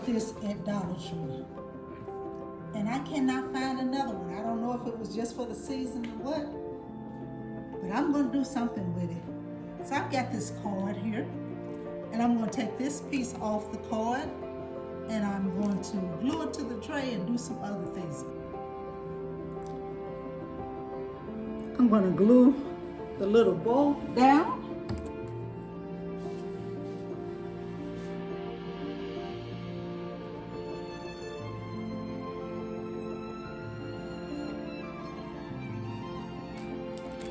bought this at Dollar Tree. And I cannot find another one. I don't know if it was just for the season or what, but I'm gonna do something with it. So I've got this card here, and I'm gonna take this piece off the card, and I'm going to glue it to the tray and do some other things. I'm gonna glue the little bowl down.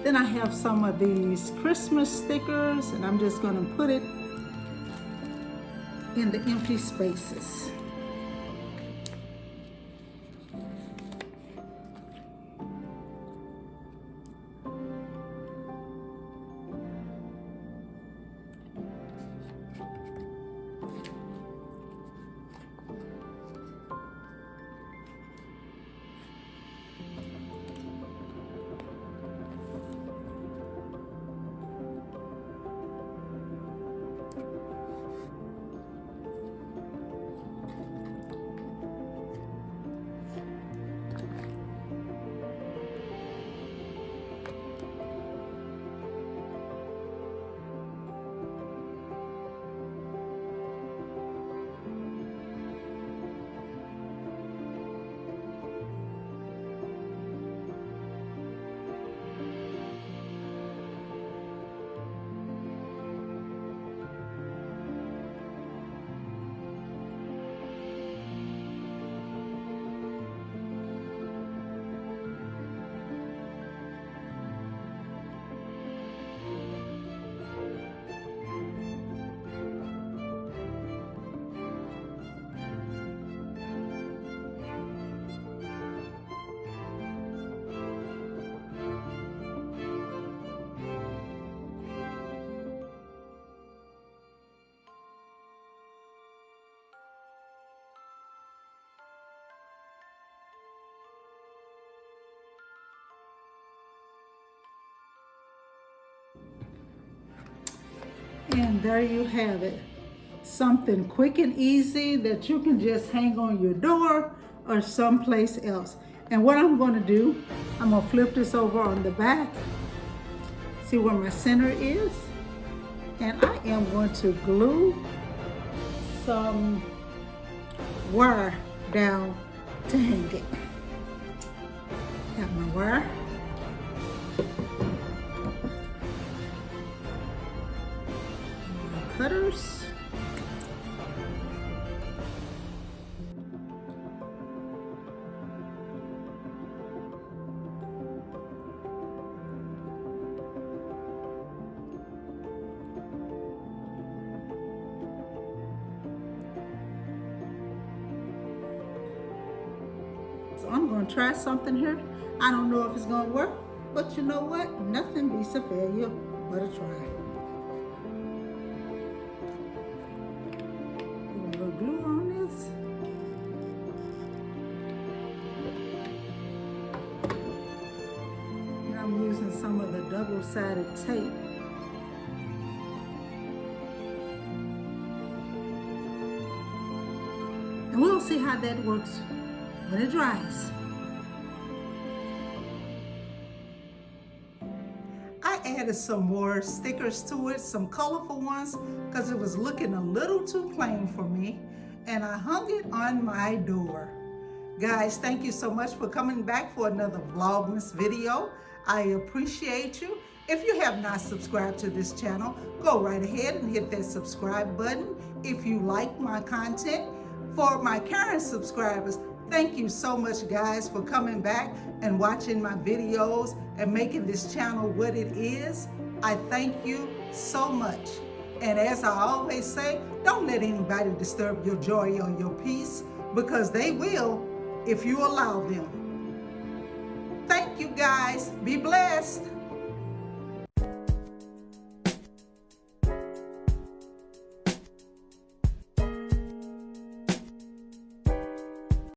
Then I have some of these Christmas stickers, and I'm just gonna put it in the empty spaces. And there you have it. Something quick and easy that you can just hang on your door or someplace else. And what I'm going to do, I'm going to flip this over on the back. See where my center is? And I am going to glue some wire down to hang it. Got my wire. Cutters. So I'm going to try something here. I don't know if it's going to work, but you know what? Nothing beats a failure but a try. Glue on this. And I'm using some of the double-sided tape. And we'll see how that works when it dries. I added some more stickers to it, some colorful ones, because it was looking a little too plain for me, and I hung it on my door. Guys, thank you so much for coming back for another Vlogmas video. I appreciate you. If you have not subscribed to this channel, go right ahead and hit that subscribe button if you like my content. For my current subscribers, thank you so much, guys, for coming back and watching my videos and making this channel what it is. I thank you so much. And as I always say, don't let anybody disturb your joy or your peace, because they will if you allow them. Thank you, guys. Be blessed.